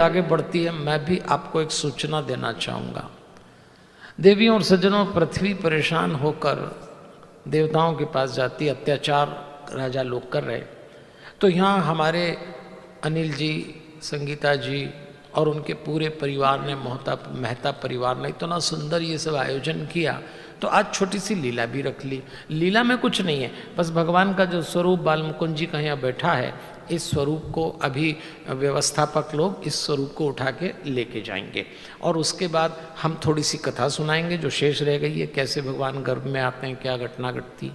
आगे बढ़ती है, मैं भी आपको एक सूचना देना चाहूँगा। देवियों और सज्जनों, पृथ्वी परेशान होकर देवताओं के पास जाती, अत्याचार राजा लोग कर रहे। तो यहाँ हमारे अनिल जी, संगीता जी और उनके पूरे परिवार ने, मेहता परिवार ने इतना सुंदर ये सब आयोजन किया। तो आज छोटी सी लीला भी रख ली। लीला में कुछ नहीं है, बस भगवान का जो स्वरूप बालमुकुंद जी का यहाँ बैठा है, इस स्वरूप को अभी व्यवस्थापक लोग इस स्वरूप को उठा के लेके जाएंगे और उसके बाद हम थोड़ी सी कथा सुनाएंगे जो शेष रह गई है, कैसे भगवान गर्भ में आते हैं, क्या घटना घटती।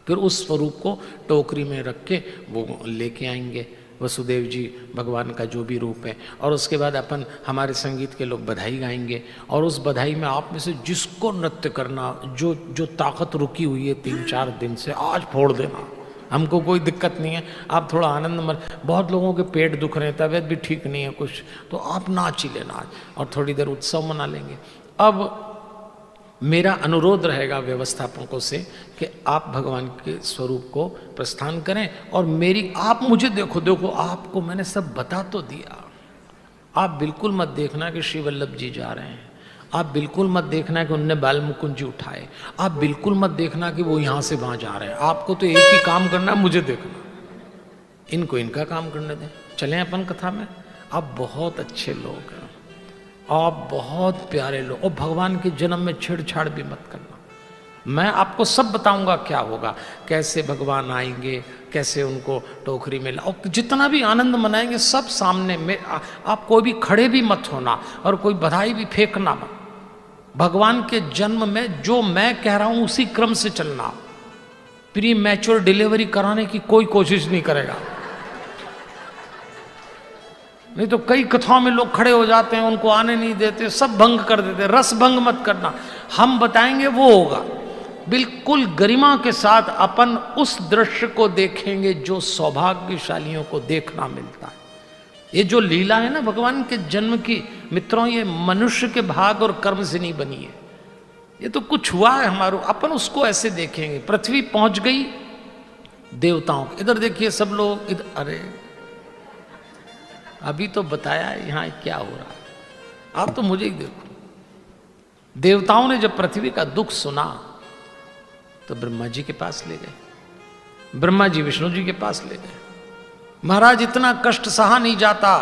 फिर उस स्वरूप को टोकरी में रख के वो लेके आएंगे, वसुदेव जी भगवान का जो भी रूप है। और उसके बाद अपन हमारे संगीत के लोग बधाई गाएंगे और उस बधाई में आप में से जिसको नृत्य करना, जो ताकत रुकी हुई है 3-4 दिन से, आज फोड़ देना, हमको कोई दिक्कत नहीं है। आप थोड़ा आनंद मन, बहुत लोगों के पेट दुख रहे हैं, तबीयत भी ठीक नहीं है कुछ, तो आप नाच ही लेना आज और थोड़ी देर उत्सव मना लेंगे। अब मेरा अनुरोध रहेगा व्यवस्थापकों से कि आप भगवान के स्वरूप को प्रस्थान करें और मेरी, आप मुझे देखो, आपको मैंने सब बता तो दिया। आप बिल्कुल मत देखना कि श्री वल्लभ जी जा रहे हैं, आप बिल्कुल मत देखना कि उनने बालमुकुंद जी उठाए, आप बिल्कुल मत देखना कि वो यहाँ से वहाँ जा रहे हैं। आपको तो एक ही काम करना है, मुझे देखना, इनको इनका काम करने दें। चलें अपन कथा में। आप बहुत अच्छे लोग हैं, आप बहुत प्यारे लोग, और भगवान के जन्म में छेड़छाड़ भी मत करना। मैं आपको सब बताऊंगा क्या होगा, कैसे भगवान आएंगे, कैसे उनको टोकरी में और जितना भी आनंद मनाएंगे सब सामने में। आप कोई भी खड़े भी मत होना और कोई बधाई भी फेंकना मत। भगवान के जन्म में जो मैं कह रहा हूं उसी क्रम से चलना। प्री मैच्योर डिलीवरी कराने की कोई कोशिश नहीं करेगा, नहीं तो कई कथाओं में लोग खड़े हो जाते हैं, उनको आने नहीं देते, सब भंग कर देते। रस भंग मत करना, हम बताएंगे वो होगा। बिल्कुल गरिमा के साथ अपन उस दृश्य को देखेंगे जो सौभाग्यशालियों को देखना मिलता है। ये जो लीला है ना भगवान के जन्म की, मित्रों, ये मनुष्य के भाग और कर्म से नहीं बनी है, ये तो कुछ हुआ है हमारो, अपन उसको ऐसे देखेंगे। पृथ्वी पहुंच गई देवताओं, इधर देखिए सब लोग इधर, अरे अभी तो बताया यहाँ क्या हो रहा है, आप तो मुझे ही देखो। देवताओं ने जब पृथ्वी का दुख सुना तो ब्रह्मा जी के पास ले गए, ब्रह्मा जी विष्णु जी के पास ले गए। महाराज इतना कष्ट सहा नहीं जाता,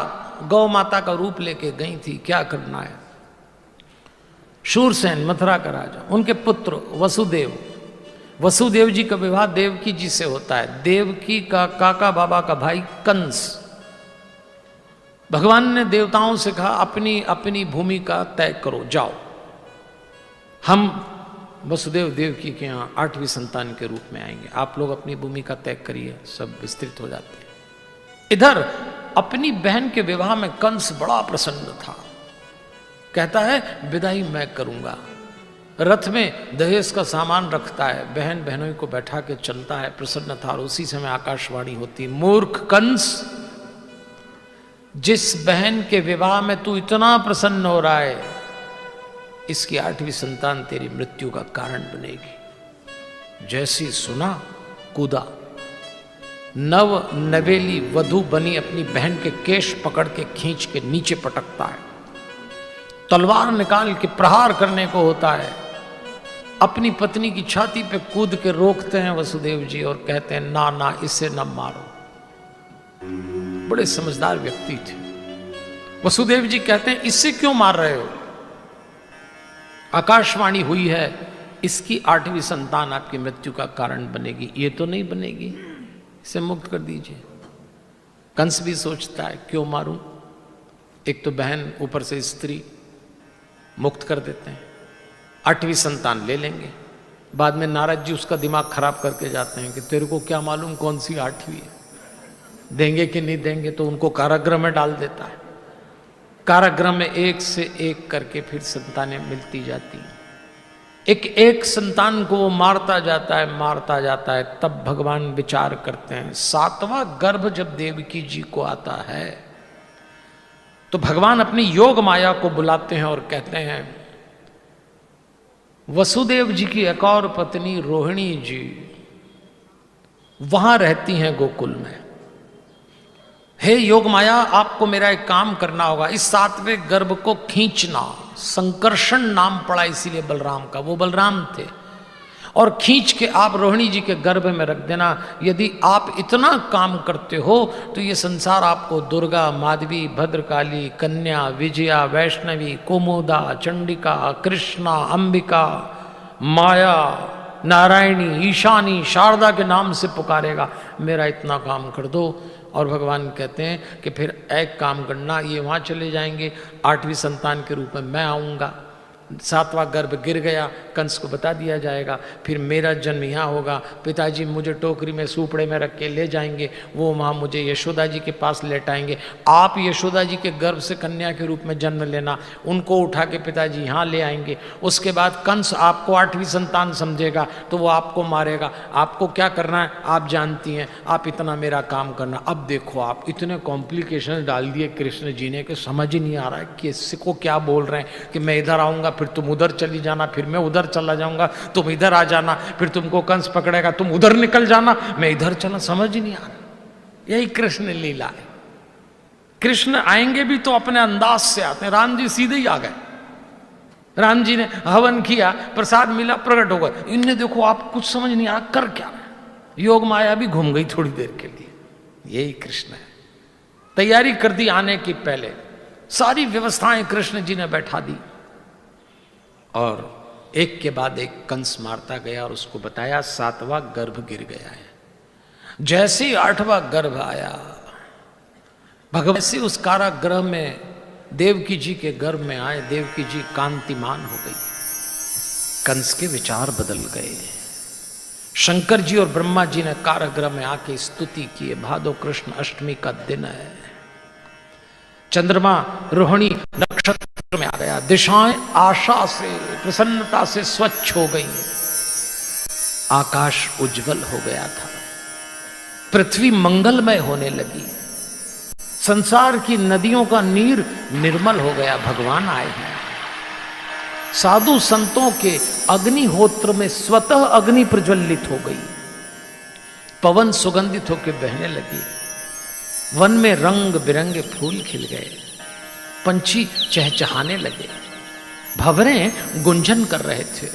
गौ माता का रूप लेके गई थी, क्या करना है। शूरसेन मथुरा का राजा, उनके पुत्र वसुदेव, वसुदेव जी का विवाह देवकी जी से होता है। देवकी का काका बाबा का भाई कंस। भगवान ने देवताओं से कहा अपनी अपनी भूमिका तय करो, जाओ। हम वसुदेव देवकी के यहाँ 8वीं संतान के रूप में आएंगे, आप लोग अपनी भूमिका तय करिए। सब विस्तृत हो जाते हैं। इधर अपनी बहन के विवाह में कंस बड़ा प्रसन्न था, कहता है विदाई मैं करूंगा। रथ में दहेज का सामान रखता है, बहन बहनों को बैठा के चलता है, प्रसन्न था। और उसी समय आकाशवाणी होती, मूर्ख कंस, जिस बहन के विवाह में तू इतना प्रसन्न हो रहा है, इसकी 8वीं संतान तेरी मृत्यु का कारण बनेगी। जैसी सुना कूदा, नव नवेली वधु बनी अपनी बहन के केश पकड़ के खींच के नीचे पटकता है, तलवार निकाल के प्रहार करने को होता है। अपनी पत्नी की छाती पे कूद के रोकते हैं वसुदेव जी और कहते हैं ना ना, इसे न मारो। बड़े समझदार व्यक्ति थे वसुदेव जी, कहते हैं इससे क्यों मार रहे हो, आकाशवाणी हुई है इसकी 8वीं संतान आपकी मृत्यु का कारण बनेगी, ये तो नहीं बनेगी, इसे मुक्त कर दीजिए। कंस भी सोचता है क्यों मारूं, एक तो बहन ऊपर से स्त्री, मुक्त कर देते हैं, 8वीं संतान ले लेंगे। बाद में नारद जी उसका दिमाग खराब करके जाते हैं कि तेरे को क्या मालूम कौन सी 8वीं है, देंगे कि नहीं देंगे। तो उनको कारागृह में डाल देता है। कारागृह में एक से एक करके फिर संतानें मिलती जाती हैं। एक एक संतान को वो मारता जाता है। तब भगवान विचार करते हैं, 7वां गर्भ जब देवकी जी को आता है तो भगवान अपनी योग माया को बुलाते हैं और कहते हैं वसुदेव जी की एक और पत्नी रोहिणी जी वहां रहती हैं गोकुल में, हे योग माया, आपको मेरा एक काम करना होगा, इस सातवें गर्भ को खींचना। संकर्षण नाम पड़ा इसीलिए बलराम का, वो बलराम थे। और खींच के आप रोहिणी जी के गर्भ में रख देना। यदि आप इतना काम करते हो तो ये संसार आपको दुर्गा, माधवी, भद्रकाली, कन्या, विजया, वैष्णवी, कुमुदा, चंडिका, कृष्णा, अंबिका, माया, नारायणी, ईशानी, शारदा के नाम से पुकारेगा। मेरा इतना काम कर दो। और भगवान कहते हैं कि फिर एक काम करना, ये वहाँ चले जाएंगे, 8वीं संतान के रूप में मैं आऊँगा। 7वां गर्भ गिर गया, कंस को बता दिया जाएगा, फिर मेरा जन्म यहाँ होगा। पिताजी मुझे टोकरी में सूपड़े में रख के ले जाएंगे, वो वहाँ मुझे यशोदा जी के पास लेटाएंगे। आप यशोदा जी के गर्भ से कन्या के रूप में जन्म लेना, उनको उठा के पिताजी यहाँ ले आएंगे। उसके बाद कंस आपको 8वीं संतान समझेगा तो वो आपको मारेगा। आपको क्या करना है आप जानती हैं, आप इतना मेरा काम करना। अब देखो आप इतने कॉम्प्लिकेशन डाल दिए कृष्ण जी ने कि समझ ही नहीं आ रहा है कि इसको क्या बोल रहे हैं कि मैं इधर आऊँगा, फिर तुम उधर चली जाना, फिर मैं उधर चला जाऊंगा, तुम इधर आ जाना, फिर तुमको कंस पकड़ेगा, तुम उधर निकल जाना, मैं इधर चला। समझ ही नहीं आ रहा। यही कृष्ण लीला है। कृष्ण आएंगे भी तो अपने अंदाज से आते हैं। राम जी सीधे ही आ गए। राम जी ने हवन किया, प्रसाद मिला, प्रकट हो गए। इनने देखो आप कुछ समझ नहीं आ रहा कर क्या रहे। योग माया भी घूम गई थोड़ी देर के लिए। यही कृष्ण है। तैयारी कर दी आने की, पहले सारी व्यवस्थाएं कृष्ण जी ने बैठा दी। और एक के बाद एक कंस मारता गया और उसको बताया 7वां गर्भ गिर गया है। जैसे ही 8वां गर्भ आया, भगवान से उस कारागृह में देवकी जी के गर्भ में आए। देवकी जी कांतिमान हो गई। कंस के विचार बदल गए। शंकर जी और ब्रह्मा जी ने कारागृह में आके स्तुति की। भादो कृष्ण अष्टमी का दिन है। चंद्रमा रोहिणी नक्षत्र में आ गया। दिशाएं आशा से, प्रसन्नता से स्वच्छ हो गई। आकाश उज्जवल हो गया था। पृथ्वी मंगलमय होने लगी। संसार की नदियों का नीर निर्मल हो गया। भगवान आए हैं। साधु संतों के अग्निहोत्र में स्वतः अग्नि प्रज्वलित हो गई। पवन सुगंधित होकर बहने लगी। वन में रंग बिरंगे फूल खिल गए। पंछी चहचहाने लगे। भंवरें गुंजन कर रहे थे।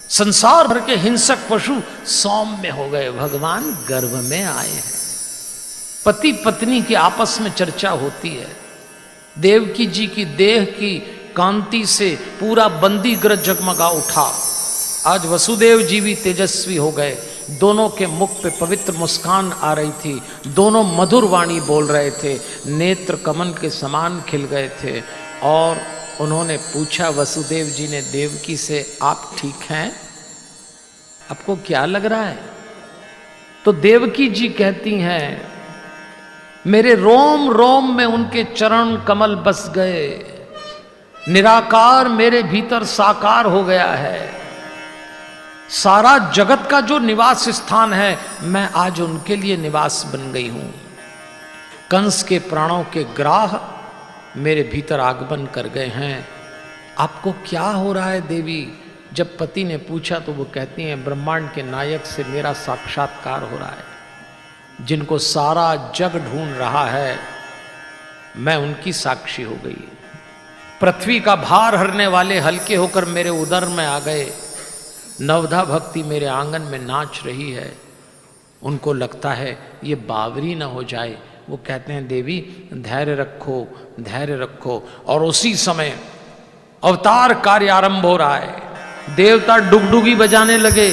संसार भर के हिंसक पशु सौम्य हो गए। भगवान गर्भ में आए हैं। पति पत्नी की आपस में चर्चा होती है। देवकी जी की देह की कांति से पूरा बंदी गृह जगमगा उठा। आज वसुदेव जी भी तेजस्वी हो गए। दोनों के मुख पे पवित्र मुस्कान आ रही थी। दोनों मधुर वाणी बोल रहे थे। नेत्र कमल के समान खिल गए थे। और उन्होंने पूछा वसुदेव जी ने देवकी से, आप ठीक हैं? आपको क्या लग रहा है? तो देवकी जी कहती हैं, मेरे रोम रोम में उनके चरण कमल बस गए। निराकार मेरे भीतर साकार हो गया है। सारा जगत का जो निवास स्थान है, मैं आज उनके लिए निवास बन गई हूं। कंस के प्राणों के ग्राह मेरे भीतर आगमन कर गए हैं। आपको क्या हो रहा है देवी? जब पति ने पूछा तो वो कहती हैं, ब्रह्मांड के नायक से मेरा साक्षात्कार हो रहा है। जिनको सारा जग ढूंढ रहा है, मैं उनकी साक्षी हो गई। पृथ्वी का भार हरने वाले हल्के होकर मेरे उदर में आ गए। नवधा भक्ति मेरे आंगन में नाच रही है। उनको लगता है ये बावरी ना हो जाए। वो कहते हैं, देवी धैर्य रखो, धैर्य रखो। और उसी समय अवतार कार्य आरंभ हो रहा है। देवता डुगडुगी बजाने लगे।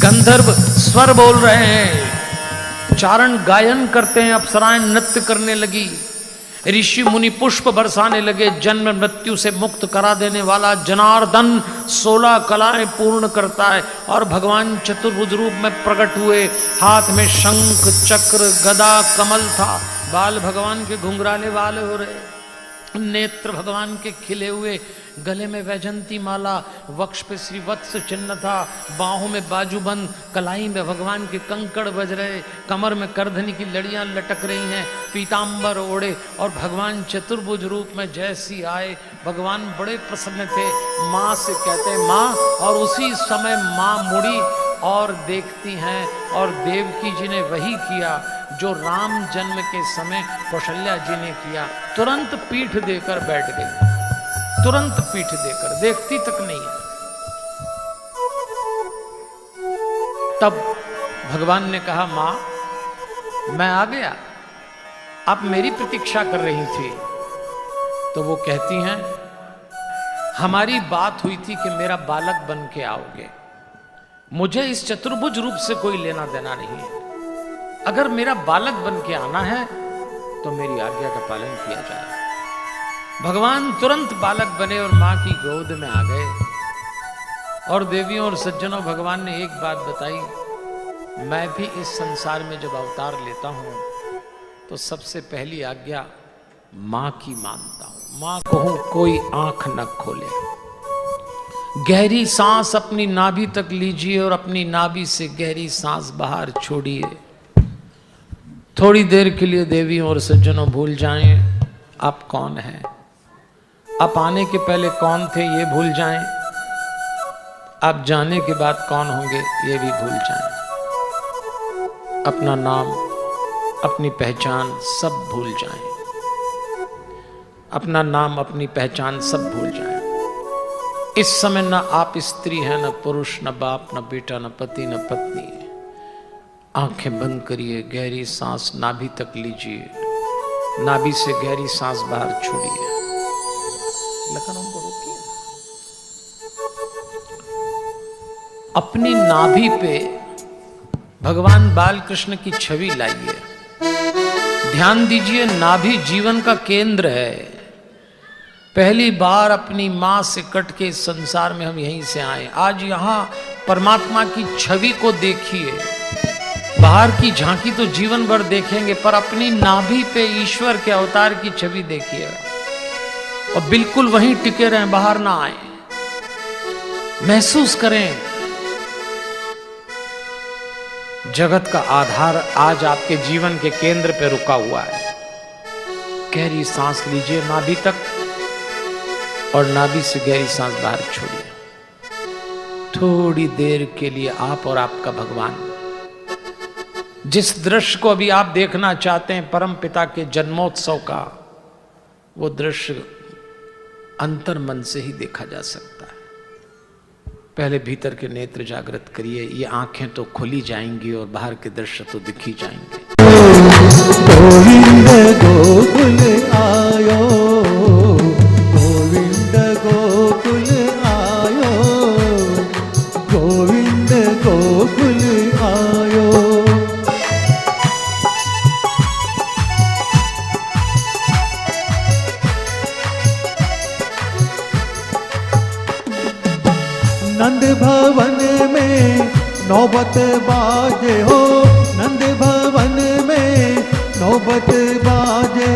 गंधर्व स्वर बोल रहे हैं। चारण गायन करते हैं। अप्सराएं नृत्य करने लगी। ऋषि मुनि पुष्प बरसाने लगे। जन्म मृत्यु से मुक्त करा देने वाला जनार्दन 16 कलाएं पूर्ण करता है। और भगवान चतुर्भुज रूप में प्रकट हुए। हाथ में शंख चक्र गदा कमल था। बाल भगवान के घुंघराले वाले हो रहे। नेत्र भगवान के खिले हुए। गले में वैजंती माला, वक्ष पे श्रीवत्स चिन्ह था। बाहों में बाजूबंद, कलाई में भगवान के कंकड़ बज रहे। कमर में करधनी की लड़ियां लटक रही हैं। पीतांबर ओढ़े और भगवान चतुर्भुज रूप में जैसी आए, भगवान बड़े प्रसन्न थे। माँ से कहते हैं, माँ। और उसी समय माँ मुड़ी और देखती हैं। और देवकी जी ने वही किया। जो राम जन्म के समय कौशल्या जी ने किया, तुरंत पीठ देकर बैठ गई, तुरंत पीठ देकर, देखती तक नहीं है। तब भगवान ने कहा, मां मैं आ गया, आप मेरी प्रतीक्षा कर रही थी। तो वो कहती हैं, हमारी बात हुई थी कि मेरा बालक बन के आओगे, मुझे इस चतुर्भुज रूप से कोई लेना देना नहीं है। अगर मेरा बालक बन के आना है तो मेरी आज्ञा का पालन किया जाए। भगवान तुरंत बालक बने और मां की गोद में आ गए। और देवियों और सज्जनों, भगवान ने एक बात बताई, मैं भी इस संसार में जब अवतार लेता हूं तो सबसे पहली आज्ञा मां की मानता हूं। मां कहूं कोई आंख न खोले, गहरी सांस अपनी नाभि तक लीजिए और अपनी नाभि से गहरी सांस बाहर छोड़िए। थोड़ी देर के लिए देवियों और सज्जनों भूल जाएं आप कौन हैं, आप आने के पहले कौन थे ये भूल जाएं, आप जाने के बाद कौन होंगे ये भी भूल जाएं। अपना नाम, अपनी पहचान सब भूल जाएं, अपना नाम, अपनी पहचान सब भूल जाएं। इस समय न आप स्त्री हैं, न पुरुष, न बाप, न बेटा, न पति, न पत्नी। आंखें बंद करिए, गहरी सांस नाभि तक लीजिए, नाभि से गहरी सांस बाहर छोड़िए। लखन उनको रोकिए। अपनी नाभि पे भगवान बालकृष्ण की छवि लाइए। ध्यान दीजिए, नाभि जीवन का केंद्र है। पहली बार अपनी मां से कट के इस संसार में हम यहीं से आए। आज यहां परमात्मा की छवि को देखिए। बाहर की झांकी तो जीवन भर देखेंगे, पर अपनी नाभि पे ईश्वर के अवतार की छवि देखिएगा और बिल्कुल वहीं टिके रहें, बाहर ना आए। महसूस करें, जगत का आधार आज आपके जीवन के केंद्र पे रुका हुआ है। गहरी सांस लीजिए नाभि तक और नाभि से गहरी सांस बाहर छोड़िए। थोड़ी देर के लिए आप और आपका भगवान, जिस दृश्य को अभी आप देखना चाहते हैं, परम पिता के जन्मोत्सव का, वो दृश्य अंतर मन से ही देखा जा सकता है। पहले भीतर के नेत्र जागृत करिए, ये आंखें तो खुली जाएंगी और बाहर के दृश्य तो दिख ही जाएंगे। गोविंद गोकुल आयो, गोविंद गोकुल आयो, गोविंद गोकुल आयो। नंद भवन में नौबत बाजे हो, नंद भवन में नौबत बाजे,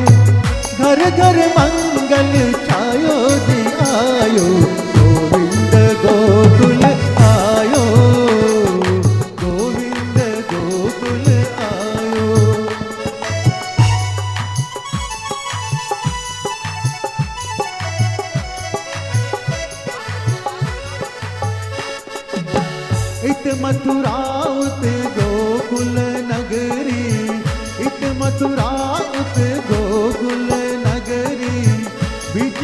घर घर मंगल छायो जी आयो, गोविंद गोकुल आयो, गोविंद गोकुल आयो। इत मथुरा उत गोकुल नगरी, इत मथुरा उत गोकुल नगरी, बीच